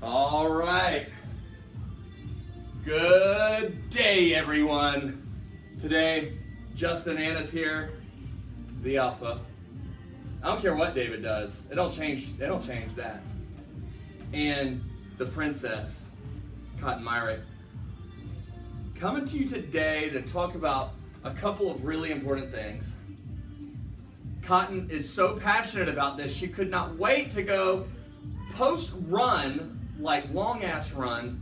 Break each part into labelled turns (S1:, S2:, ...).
S1: All right. Good day, everyone. Today, Justin Anna's here, the Alpha. I don't care what David does. It don't change that. And the Princess, Cotton Myrick. Coming to you today to talk about a couple of really important things. Cotton is so passionate about this, she could not wait to go post-run, like long-ass run,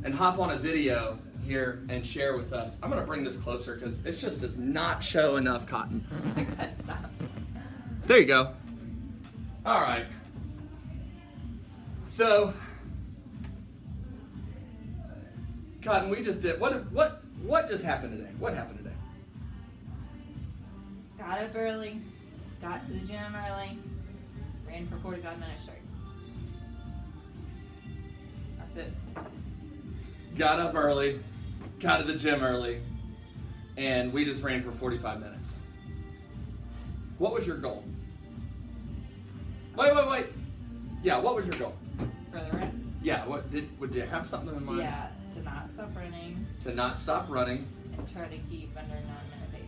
S1: and hop on a video here and share with us. I'm going to bring this closer because it just does not show enough Cotton. There you go. All right. So, Cotton, we just did, what just happened today? What happened today?
S2: Got up early, got to the gym early, ran for 45 minutes straight. That's it.
S1: Got up early, got to the gym early, and we just ran for 45 minutes. What was your goal? Wait. Yeah, what was your goal?
S2: For the run?
S1: Yeah, would you have something in mind?
S2: Yeah, to not stop running
S1: To not stop running.
S2: and try to keep under 9-minute pace.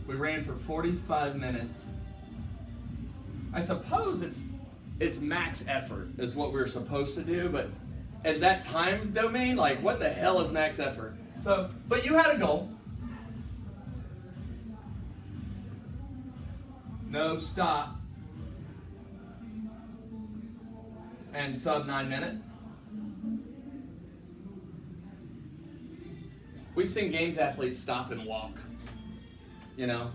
S1: We ran for 45 minutes. I suppose it's max effort is what we're supposed to do, but at that time domain, like what the hell is max effort? So, but you had a goal. No stop. And sub 9 minute. We've seen games athletes stop and walk. You know,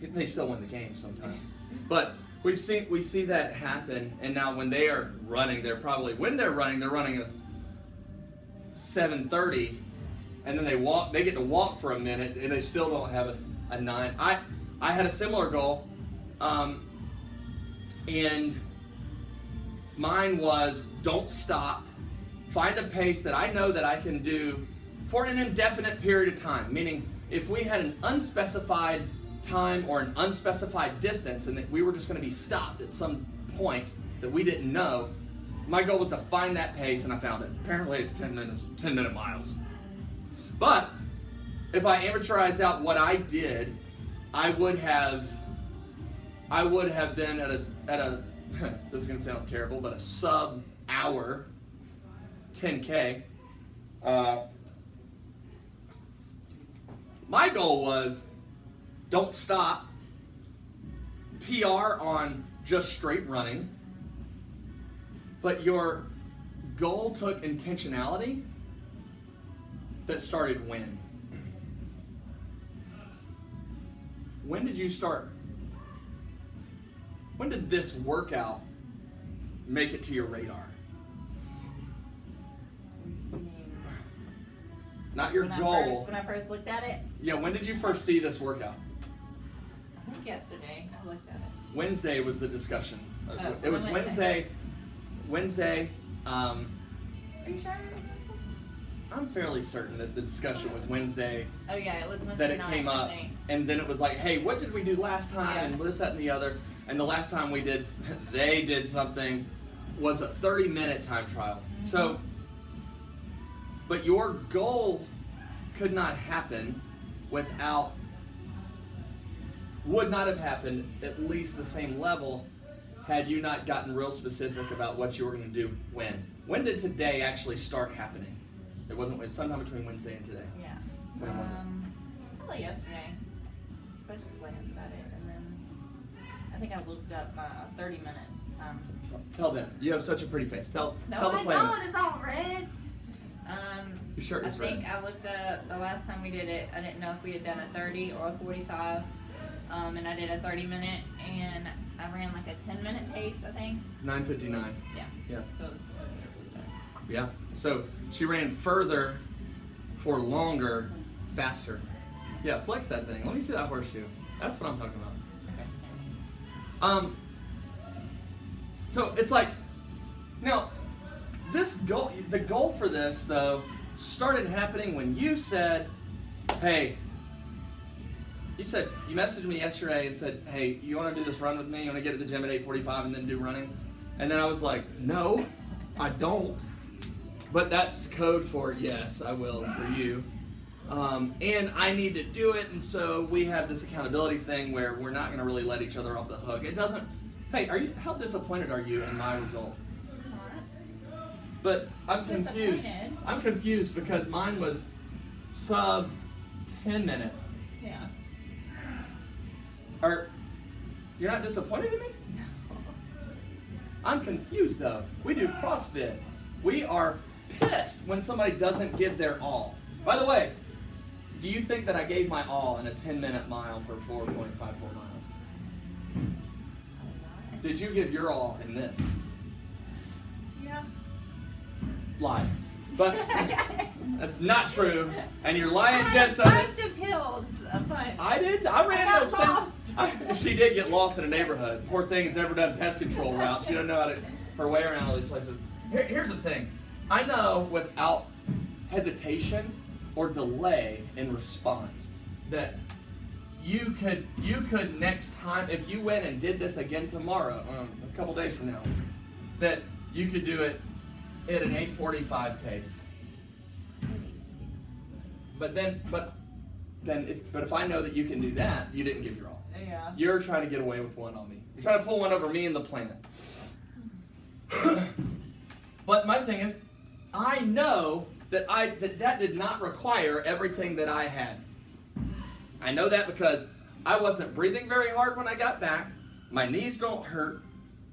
S1: they still win the game sometimes, but we see that happen. And now when they are running, they're running at 7:30, and then they get to walk for a minute, and they still don't have a 9. I had a similar goal, and mine was don't stop, find a pace that I know that I can do for an indefinite period of time, meaning if we had an unspecified time or an unspecified distance and that we were just going to be stopped at some point that we didn't know, my goal was to find that pace, and I found it. Apparently it's 10-minute miles. But if I amateurized out what I did, I would have been at a this is going to sound terrible, but a sub-hour 10K. My goal was don't stop, PR on just straight running, but your goal took intentionality that started when? When did you start? When did this workout make it to your radar? Not your goal.
S2: When I first looked at it?
S1: Yeah, when did you first see this workout?
S2: I think yesterday I looked at it.
S1: Wednesday was the discussion.
S2: Oh,
S1: It was Wednesday.
S2: Are you sure?
S1: I'm fairly certain that the discussion was Wednesday.
S2: Oh yeah, it was Wednesday
S1: That it
S2: night,
S1: came
S2: I
S1: up,
S2: think.
S1: and then it was like, hey, what did we do last time?
S2: Yeah.
S1: And this, that, and the other. And the last time they did something, was a 30-minute time trial.
S2: Mm-hmm.
S1: So, but your goal could not happen would not have happened at least the same level had you not gotten real specific about what you were going to do when. When did today actually start happening? It's sometime between Wednesday and today.
S2: Yeah.
S1: When was it?
S2: Probably yesterday. I just glanced at it, and then I think I looked up my 30-minute time.
S1: Tell them. You have such a pretty face. Tell the
S2: I
S1: plan.
S2: don't. It's all red.
S1: Your shirt is red.
S2: I think I looked up the last time we did it. I didn't know if we had done a 30 or a 45. And I did a 30-minute, and I ran like a 10-minute pace, I think.
S1: 9:59.
S2: Yeah. So it was considerably better.
S1: Yeah. So she ran further, for longer, faster. Yeah. Flex that thing. Let me see that horseshoe. That's what I'm talking about.
S2: Okay.
S1: So it's like, now, the goal for this though started happening when you said, "Hey, you messaged me yesterday and said, hey, you want to do this run with me? You want to get to the gym at 8:45 and then do running? And then I was like, no, I don't. But that's code for yes, I will for you. And I need to do it, and so we have this accountability thing where we're not going to really let each other off the hook. It doesn't. Hey, how disappointed are you in my result? But I'm confused.
S2: Disappointed.
S1: I'm confused because mine was sub 10 minute.
S2: Yeah.
S1: You're not disappointed in me? I'm confused though. We do CrossFit. We are pissed when somebody doesn't give their all. By the way, do you think that I gave my all in a 10-minute mile for 4.54 miles? Did you give your all in this?
S2: Yeah.
S1: Lies. But that's not true. And you're lying
S2: I
S1: just so
S2: had to pills a bunch.
S1: I did. I ran
S2: I got
S1: that
S2: lost.
S1: She did get lost in a neighborhood. Poor thing's never done pest control route. She doesn't know how to her way around all these places. Here's the thing. I know without hesitation or delay in response that you could next time, if you went and did this again tomorrow, a couple days from now, that you could do it at an 8:45 pace. But if I know that you can do that, you didn't give your all.
S2: Yeah.
S1: You're trying to get away with one on me. You're trying to pull one over me and the planet. But my thing is, I know that did not require everything that I had. I know that because I wasn't breathing very hard when I got back. My knees don't hurt.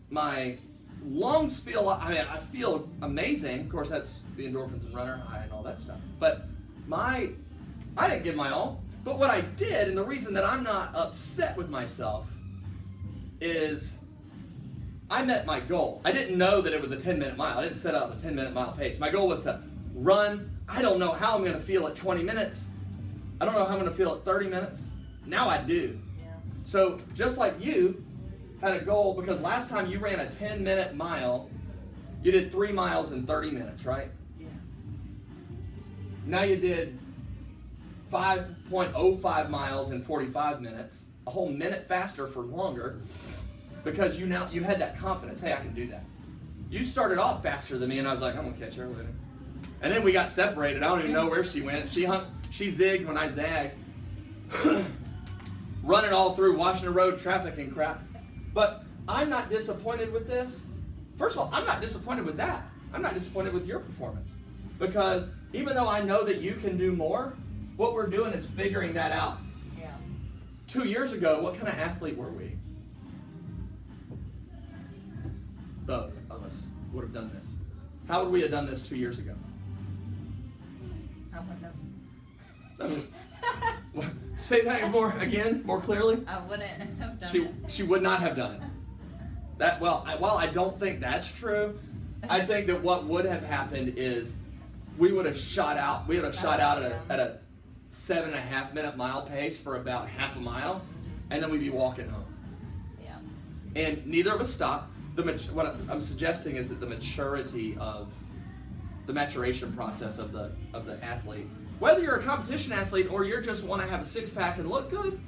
S1: My lungs feel, I feel amazing. Of course, that's the endorphins and runner high and all that stuff. But I didn't give my all. But what I did, and the reason that I'm not upset with myself, is I met my goal. I didn't know that it was a 10-minute mile. I didn't set out a 10-minute mile pace. My goal was to run. I don't know how I'm going to feel at 20 minutes. I don't know how I'm going to feel at 30 minutes. Now I do.
S2: Yeah.
S1: So just like you had a goal, because last time you ran a 10-minute mile, you did 3 miles in 30 minutes, right?
S2: Yeah.
S1: Now you did 5.05 miles in 45 minutes, a whole minute faster for longer, because you had that confidence. Hey, I can do that. You started off faster than me, and I was like, I'm gonna catch her later. And then we got separated. I don't even know where she went. She zigged when I zagged. Running all through Washington Road traffic and crap. But I'm not disappointed with this. First of all, I'm not disappointed with that. I'm not disappointed with your performance. Because even though I know that you can do more, what we're doing is figuring that out.
S2: Yeah.
S1: 2 years ago, what kind of athlete were we? Both of us would have done this. How would we have done this 2 years ago?
S2: I wouldn't have.
S1: Say that more clearly.
S2: I wouldn't have done it.
S1: She would not have done it. While I don't think that's true, I think that what would have happened is we would have shot out. We would have shot out at a 7.5 minute mile pace for about half a mile, and then we'd be walking home.
S2: Yeah.
S1: And neither of us stopped. What I'm suggesting is that the maturity of the maturation process of the athlete, whether you're a competition athlete or you just want to have a six-pack and look good,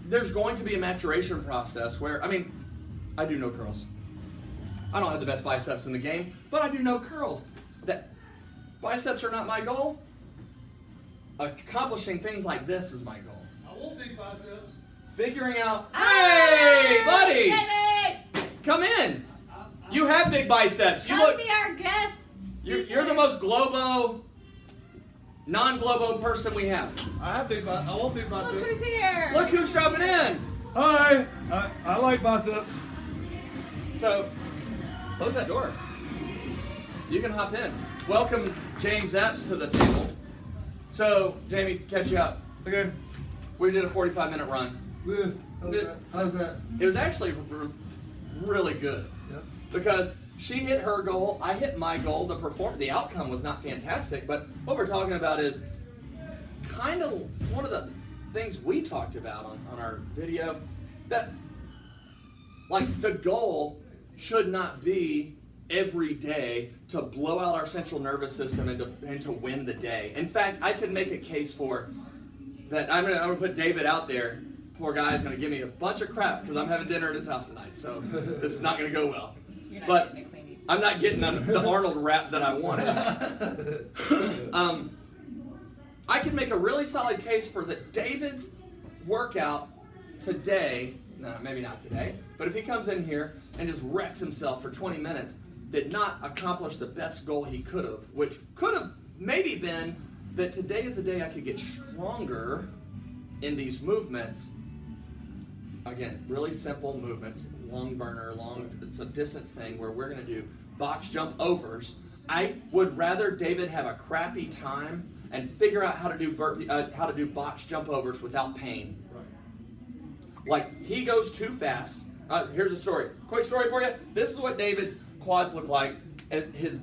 S1: there's going to be a maturation process where, I do no curls. I don't have the best biceps in the game, but I do no curls. That biceps are not my goal. Accomplishing things like this is my goal.
S3: I want big biceps.
S1: Figuring out, hey, buddy,
S2: David!
S1: come in. You have big biceps. You
S2: Come
S1: look.
S2: be our guests.
S1: You're the most non-globo person we have.
S3: I want big biceps.
S2: Look who's here.
S1: Look who's dropping in.
S3: Hi. I like biceps.
S1: So, close that door. You can hop in. Welcome James Epps to the table. So, Jamie, catch you up.
S3: Okay.
S1: We did a 45-minute run.
S3: How's that?
S1: It was actually really good.
S3: Yep.
S1: Because she hit her goal, I hit my goal. The outcome was not fantastic, but what we're talking about is kind of one of the things we talked about on our video, that like the goal should not be every day to blow out our central nervous system and to win the day. In fact, I could make a case for that. I'm gonna put David out there. Poor guy is gonna give me a bunch of crap because I'm having dinner at his house tonight, so this is not gonna go well.
S2: You're not
S1: But
S2: getting a clean eat.
S1: I'm not getting the Arnold rap that I wanted. I can make a really solid case for that David's workout today, no, maybe not today, but if he comes in here and just wrecks himself for 20 minutes, did not accomplish the best goal he could have, which could have maybe been that today is the day I could get stronger in these movements. Again, really simple movements, long burner, it's a distance thing where we're going to do box jump overs. I would rather David have a crappy time and figure out how to do box jump overs without pain.
S3: Right.
S1: Like, he goes too fast. Here's a story. Quick story for you. This is what David's quads look like. And this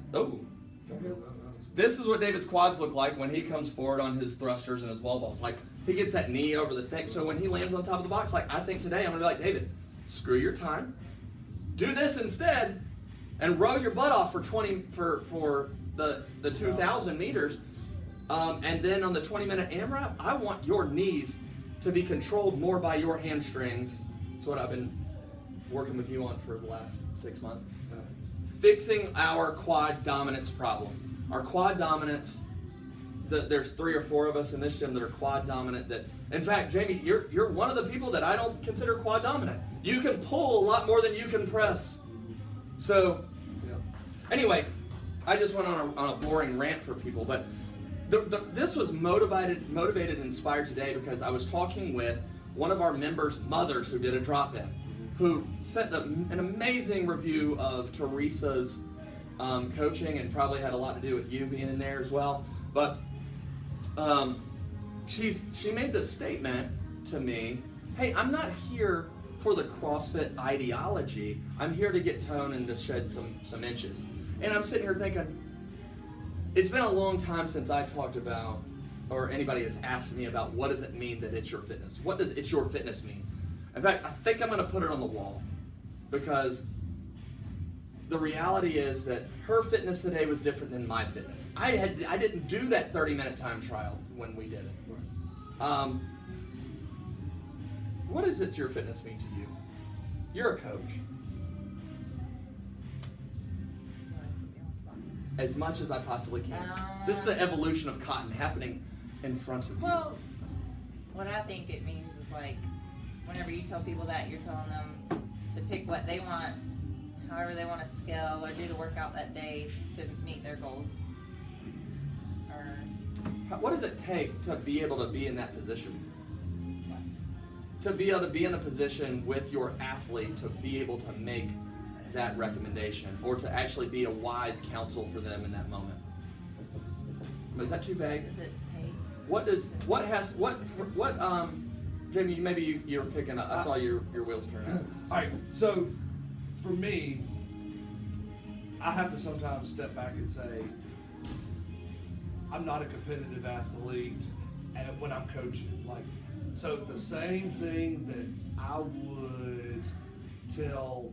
S1: is what David's quads look like when he comes forward on his thrusters and his wall balls. Like, he gets that knee over the thing. So when he lands on top of the box, like, I think today I'm going to be like, David, screw your time. Do this instead and row your butt off for the 2,000 meters. And then on the 20-minute AMRAP, I want your knees to be controlled more by your hamstrings. That's what I've been working with you on for the last 6 months. Fixing our quad dominance problem. Our quad dominance, there's 3 or 4 of us in this gym that are quad dominant. That, in fact, Jamie, you're one of the people that I don't consider quad dominant. You can pull a lot more than you can press. So, anyway, I just went on a boring rant for people, but this was motivated and inspired today because I was talking with one of our members' mothers who did a drop-in, who sent an amazing review of Teresa's coaching and probably had a lot to do with you being in there as well. But she made this statement to me, hey, I'm not here for the CrossFit ideology. I'm here to get tone and to shed some inches. And I'm sitting here thinking, it's been a long time since I talked about, or anybody has asked me about, what does it mean that it's your fitness? What does it's your fitness mean? In fact, I think I'm going to put it on the wall because the reality is that her fitness today was different than my fitness. I didn't do that 30-minute time trial when we did it. What does it's your fitness mean to you? You're a coach. As much as I possibly can. This is the evolution of cotton happening in front of you.
S2: Well, what I think it means is like, whenever you tell people that, you're telling them to pick what they want, however they want to scale or do the workout that day to meet their goals. Or
S1: What does it take to be able to be in that position? To be able to be in a position with your athlete to be able to make that recommendation or to actually be a wise counsel for them in that moment. Is that too vague?
S2: does it take?
S1: Jamie, maybe you're picking up. I saw your wheels turning.
S3: All right, so for me, I have to sometimes step back and say, I'm not a competitive athlete when I'm coaching. Like, so the same thing that I would tell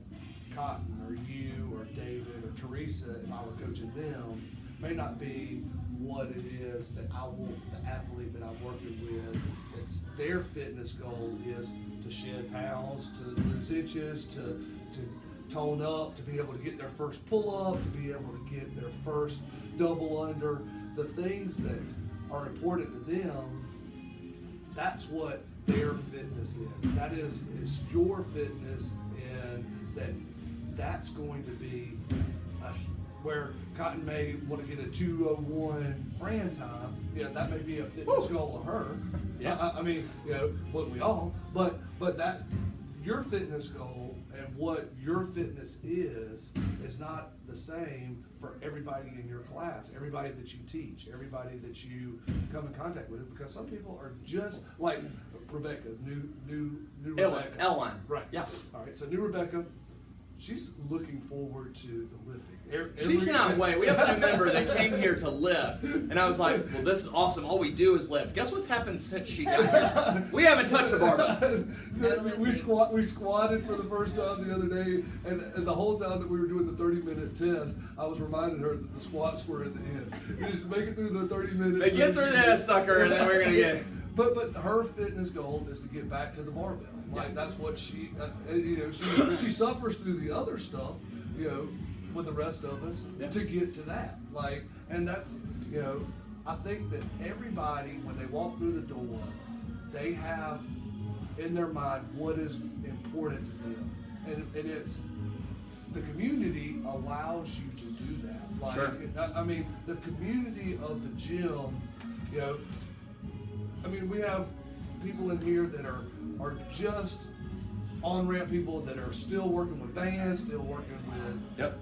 S3: Cotton or you or David or Teresa if I were coaching them may not be what it is that I want the athlete that I'm working with. It's their fitness goal is to shed pounds, to lose inches, to tone up, to be able to get their first pull-up, to be able to get their first double under. The things that are important to them, that's what their fitness is. That is your fitness, and that's going to be where Cotton may want to get a 2:01 Fran time. That may be a fitness goal of her.
S1: Yeah.
S3: I mean, wouldn't we all? But that your fitness goal and what your fitness is not the same for everybody in your class, everybody that you teach, everybody that you come in contact with. Because some people are just like Rebecca, new Rebecca.
S1: L1.
S3: Right.
S1: Yeah.
S3: All right. So new Rebecca, she's looking forward to the lifting.
S1: She cannot wait. We have a new member that came here to lift, and I was like, well, this is awesome. All we do is lift. Guess what's happened since she got here? We haven't touched the barbell.
S3: we squatted for the first time the other day, and the whole time that we were doing the 30-minute test, I was reminding her that the squats were at the end. You just make it through the 30 minutes.
S1: They get through that sucker, and then we're going to get...
S3: But her fitness goal is to get back to the barbell. Like, that's what she, she suffers through the other stuff, with the rest of us to get to that. Like, and that's, I think that everybody, when they walk through the door, they have in their mind what is important to them. And it's, the community allows you to do that. Like,
S1: sure.
S3: I mean, the community of the gym, we have people in here that are just on-ramp people that are still working with bands, still working with,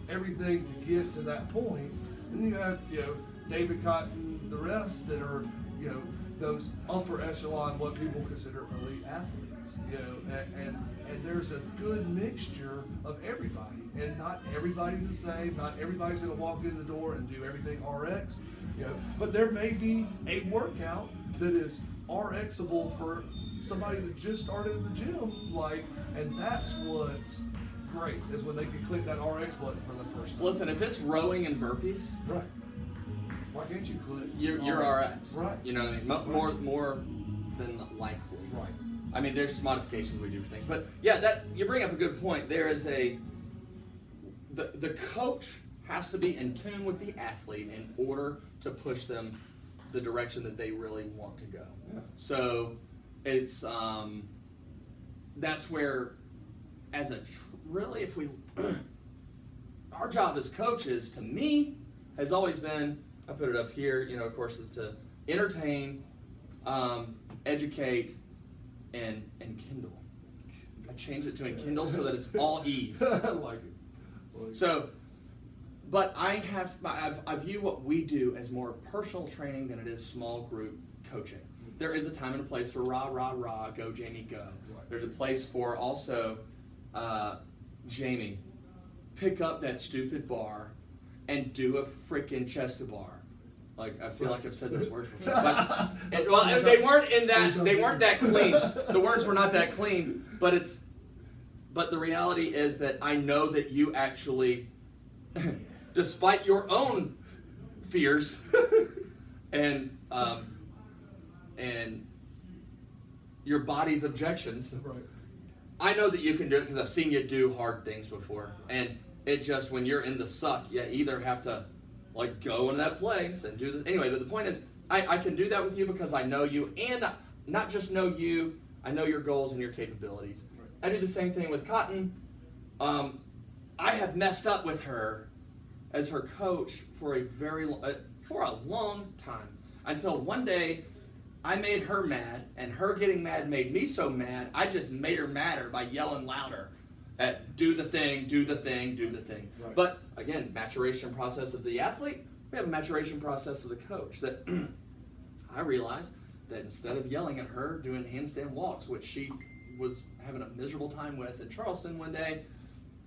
S3: everything to get to that point. And then you have, David Cotton, the rest that are, those upper echelon, what people consider elite athletes, and there's a good mixture of everybody. And not everybody's the same. Not everybody's going to walk in the door and do everything RX, but there may be a workout that is RXable for somebody that just started in the gym, and that's what's great, is when they can click that RX button for the first time.
S1: Listen, if it's rowing and burpees,
S3: right? Why can't you click?
S1: You're RX,
S3: right?
S1: You know what I mean? More than likely,
S3: right?
S1: I mean, there's modifications we do for things, but yeah, that you bring up a good point. There is the coach has to be in tune with the athlete in order to push them the direction that they really want to go.
S3: Yeah.
S1: So it's that's where, really, if we our job as coaches, to me, has always been, I put it up here, of course, is to entertain, educate, and kindle. I changed it to enkindle so that it's all ease.
S3: I like it.
S1: So, but I view what we do as more personal training than it is small group coaching. There is a time and a place for rah, rah, rah, go Jamie, go. Right. There's a place for also, Jamie, pick up that stupid bar and do a freaking chest bar. Like, I feel like I've said those words before. But, they weren't that clean. The words were not that clean, but the reality is that I know that you actually, despite your own fears and your body's objections,
S3: right.
S1: I know that you can do it because I've seen you do hard things before. And it just, when you're in the suck, you either have to go into that place and do the, anyway, but the point is, I can do that with you because I know you, and not just know you, I know your goals and your capabilities. Right. I do the same thing with Cotton. I have messed up with her as her coach for a long time, until one day I made her mad, and her getting mad made me so mad, I just made her madder by yelling louder at do the thing, do the thing, do the thing. Right. But again, maturation process of the athlete, we have a maturation process of the coach that I realized that instead of yelling at her doing handstand walks, which she was having a miserable time with in Charleston one day,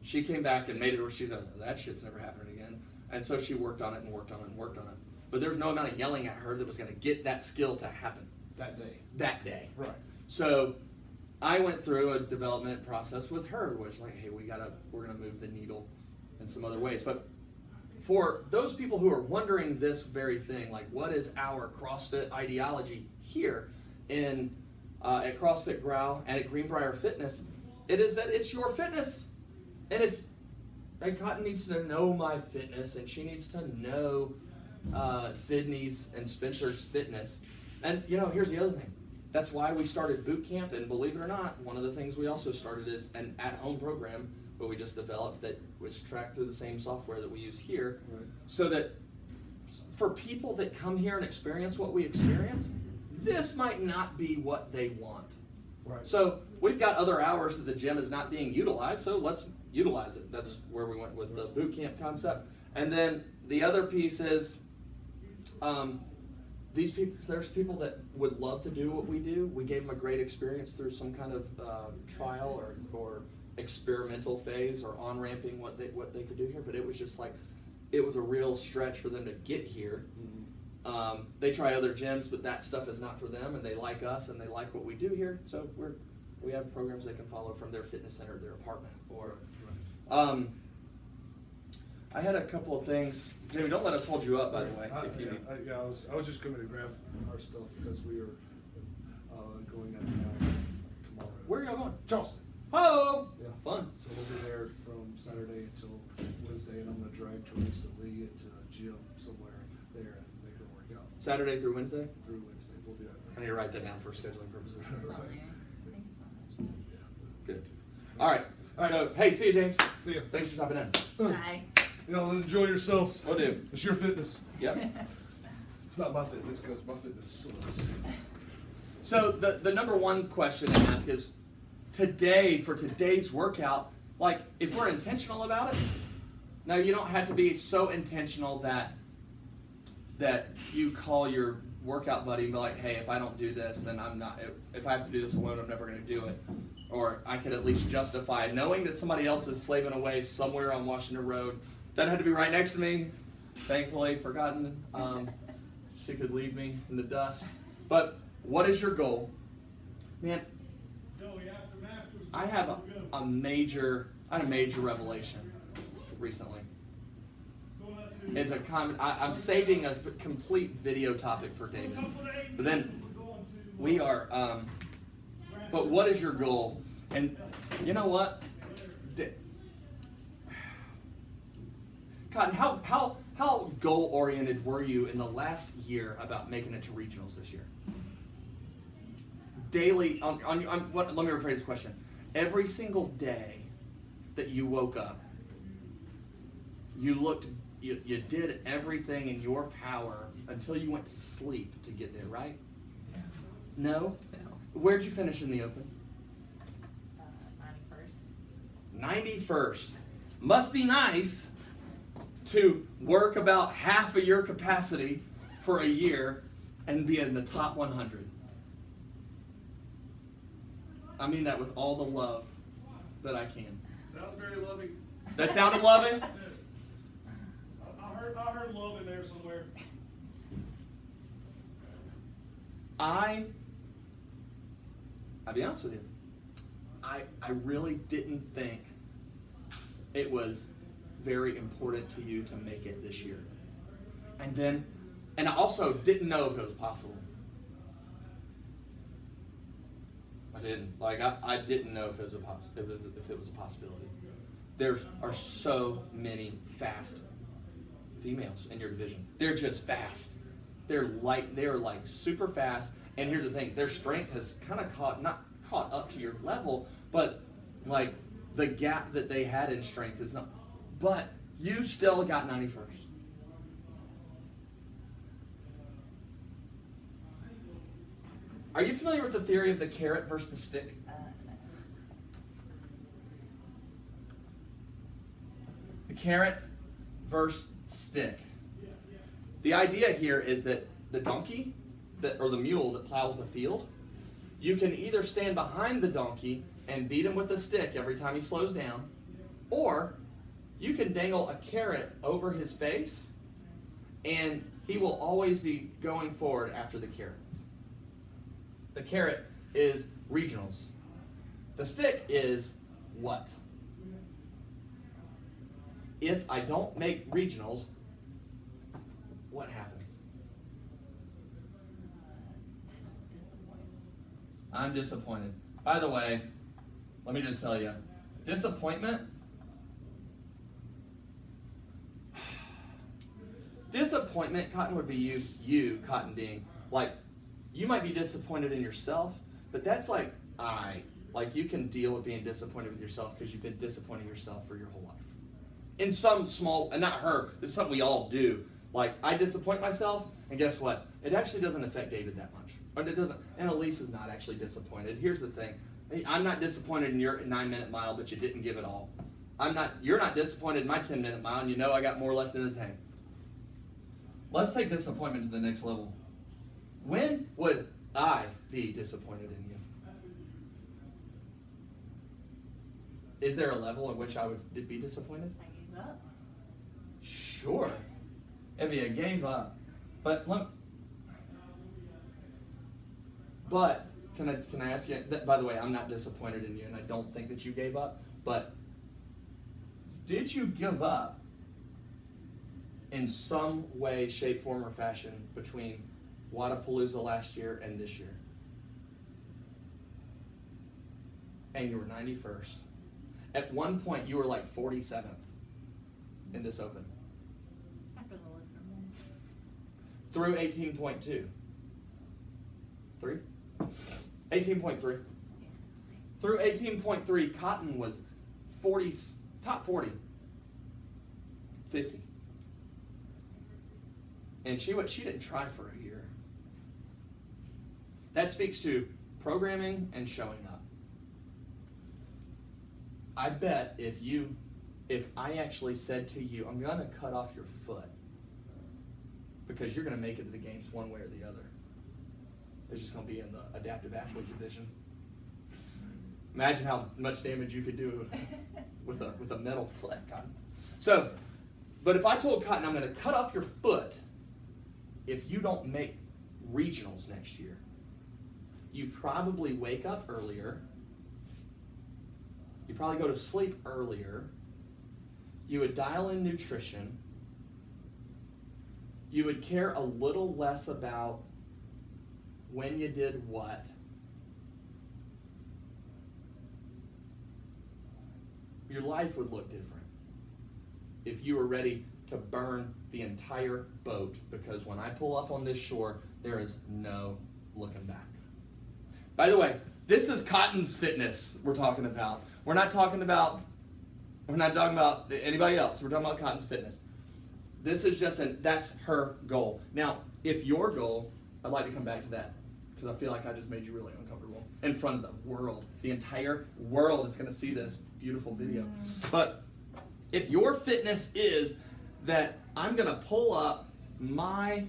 S1: she came back and made it where she's like, that shit's never happening again. And so she worked on it and worked on it and worked on it. But there was no amount of yelling at her that was going to get that skill to happen. That day. Right. So I went through a development process with her, which hey, we're going to move the needle in some other ways. But for those people who are wondering this very thing, what is our CrossFit ideology here at CrossFit Growl and at Greenbrier Fitness, it is that it's your fitness. And if Cotton needs to know my fitness, and she needs to know Sydney's and Spencer's fitness. And here's the other thing. That's why we started boot camp, and believe it or not, one of the things we also started is an at-home program that we just developed that was tracked through the same software that we use here, right. So that for people that come here and experience what we experience, this might not be what they want. Right. So we've got other hours that the gym is not being utilized, so let's utilize it. That's where we went with the boot camp concept. And then the other piece is there's people that would love to do what we do. We gave them a great experience through some kind of trial or experimental phase or on ramping what they could do here, but it was just like it was a real stretch for them to get here. They try other gyms, but that stuff is not for them, and they like us and they like what we do here. So we have programs they can follow from their fitness center, their apartment, or. I had a couple of things. Jamie, don't let us hold you up, by the way. If you need.
S3: I was just coming to grab our stuff because we are going out tomorrow.
S1: Where are y'all going?
S3: Charleston.
S1: Oh,
S3: Yeah.
S1: fun.
S3: So we'll be there from Saturday until Wednesday, and I'm going to drag Teresa Lee into a gym somewhere there and make her work out
S1: Saturday through Wednesday.
S3: through Wednesday. We'll do that.
S1: I need to write that down for scheduling purposes.
S2: It's on there. I think it's on
S1: Good. All right.
S3: All right.
S1: So, hey, see you, James.
S3: See ya.
S1: Thanks for stopping in.
S2: there. Bye.
S3: Enjoy yourselves.
S1: Will do.
S3: It's your fitness.
S1: Yep.
S3: It's not my fitness because my fitness sucks.
S1: So the number one question to ask is, for today's workout, like if we're intentional about it. Now you don't have to be so intentional that you call your workout buddy and be like, hey, if I don't do this, then I'm not. If I have to do this alone, I'm never going to do it. Or I could at least justify knowing that somebody else is slaving away somewhere on Washington Road. Doesn't have to be right next to me. Thankfully, forgotten. She could leave me in the dust. But what is your goal? Man, I have a major revelation recently. It's a comment. I'm saving a complete video topic for David. But then we are. But what is your goal? And you know what? Cotton, how goal oriented were you in the last year about making it to regionals this year? Daily. Let me rephrase this question. Every single day that you woke up, you did everything in your power until you went to sleep to get there, right? No?
S2: No.
S1: Where'd you finish in the Open?
S2: 91st.
S1: 91st. Must be nice to work about half of your capacity for a year and be in the top 100. I mean that with all the love that I can.
S3: Sounds very loving.
S1: That sounded loving?
S3: I heard love in there somewhere.
S1: I'll be honest with you. I really didn't think it was very important to you to make it this year. And I also didn't know if it was possible. I didn't. I didn't know if it was a possibility. There are so many fast females in your division. They're just fast. They're like super fast. And here's the thing, their strength has kind of not caught up to your level, but like the gap that they had in strength is not. But you still got 91st. Are you familiar with the theory of the carrot versus the stick?
S2: No.
S1: The carrot versus stick. The idea here is that the donkey or the mule that plows the field, you can either stand behind the donkey and beat him with a stick every time he slows down, or you can dangle a carrot over his face and he will always be going forward after the carrot. The carrot is regionals. The stick is what? If I don't make regionals, what happens? I'm disappointed. By the way, let me just tell you, disappointment. Disappointment, Cotton, would be you, Cotton, being like, you might be disappointed in yourself, but that's like you can deal with being disappointed with yourself because you've been disappointing yourself for your whole life. In some small, and not her, this is something we all do. Like, I disappoint myself, and guess what? It actually doesn't affect David that much. Or it doesn't, and Elise is not actually disappointed. Here's the thing. I'm not disappointed in your 9-minute mile, but you didn't give it all. You're not disappointed in my 10-minute mile, and you know I got more left in the tank. Let's take disappointment to the next level. When would I be disappointed in you? Is there a level at which I would be disappointed?
S2: I gave up.
S1: Sure. If you gave up. But can I ask you, by the way, I'm not disappointed in you, and I don't think that you gave up, but did you give up in some way, shape, form, or fashion between Wodapalooza last year and this year? And you were 91st. At one point, you were like 47th in this Open.
S2: After the lift from
S1: Through 18.2. 3? 18.3. Through 18.3, Cotton was top 40. 50. And she didn't try for a year. That speaks to programming and showing up. I bet if I actually said to you, I'm going to cut off your foot because you're going to make it to the games one way or the other. It's just going to be in the adaptive athlete division. Imagine how much damage you could do with a metal foot, Cotton. So, but if I told Cotton I'm going to cut off your foot if you don't make regionals next year, you probably wake up earlier. You probably go to sleep earlier. You would dial in nutrition. You would care a little less about when you did what. Your life would look different if you were ready to burn the entire boat, because when I pull up on this shore, there is no looking back. By the way, this is Cotton's fitness we're talking about. We're not talking about anybody else. We're talking about Cotton's fitness. This is that's her goal. Now, if your goal, I'd like to come back to that because I feel like I just made you really uncomfortable in front of the world. The entire world is going to see this beautiful video. But if your fitness is that I'm going to pull up my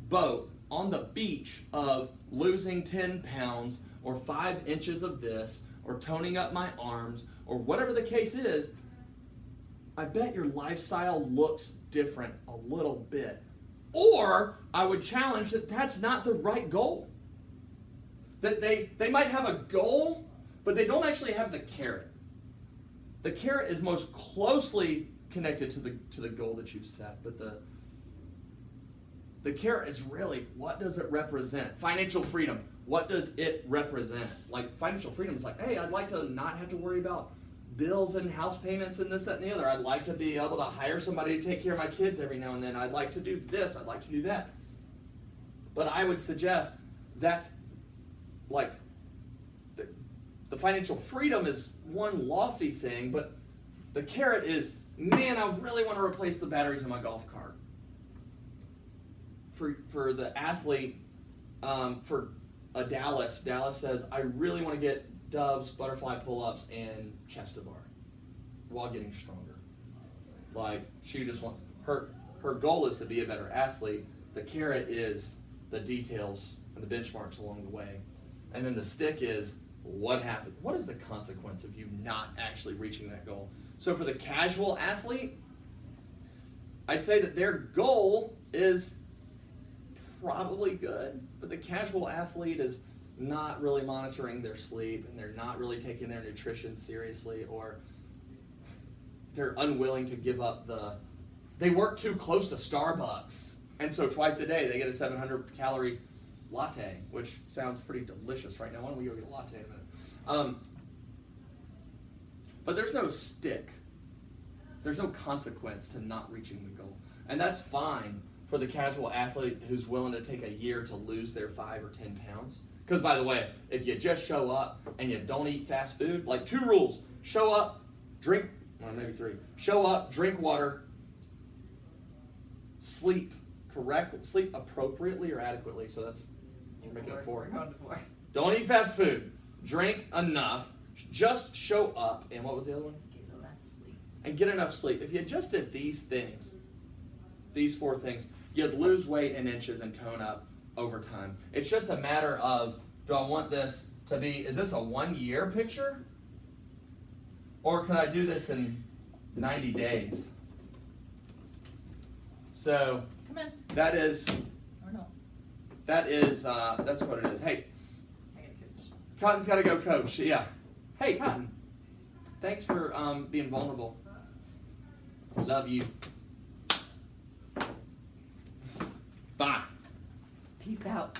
S1: boat on the beach of losing 10 pounds or 5 inches of this or toning up my arms or whatever the case is, I bet your lifestyle looks different a little bit. Or I would challenge that that's not the right goal. That they might have a goal, but they don't actually have the carrot. The carrot is most closely connected to the goal that you've set, but the carrot is really, what does it represent? Financial freedom. What does it represent? Like, financial freedom is like, hey, I'd like to not have to worry about bills and house payments and this, that, and the other. I'd like to be able to hire somebody to take care of my kids every now and then. I'd like to do this. I'd like to do that. But I would suggest that's like, the financial freedom is one lofty thing, but the carrot is, man, I really want to replace the batteries in my golf cart. For the athlete, for Dallas says, I really want to get dubs, butterfly pull-ups, and chest to bar while getting stronger. Like, she just wants, her goal is to be a better athlete. The carrot is the details and the benchmarks along the way. And then the stick is, what happened? What is the consequence of you not actually reaching that goal? So for the casual athlete, I'd say that their goal is probably good, but the casual athlete is not really monitoring their sleep, and they're not really taking their nutrition seriously, or they're unwilling to give up they work too close to Starbucks, and so twice a day they get a 700-calorie latte, which sounds pretty delicious right now. Why don't we go get a latte in a minute? But there's no stick. There's no consequence to not reaching the goal. And that's fine for the casual athlete who's willing to take a year to lose their 5 or 10 pounds. Because, by the way, if you just show up and you don't eat fast food, like 2 rules: show up, drink, well, maybe 3. Show up, drink water, sleep correctly, sleep appropriately or adequately. So that's, we're making it 4.
S2: We're going to 4.
S1: Don't eat fast food. Drink enough. Just show up. And what was the other one?
S2: Get enough sleep.
S1: And get enough sleep. If you just did these things, these 4 things, you'd lose weight in inches and tone up over time. It's just a matter of, do I want this to be, is this a 1-year picture? Or can I do this in 90 days? So
S2: Come in.
S1: that is,
S2: Or no.
S1: that's what it is. Hey,
S2: I gotta coach.
S1: Cotton's got to go coach. Yeah. Hey, Cotton. Thanks for being vulnerable. Love you. Bye.
S2: Peace out.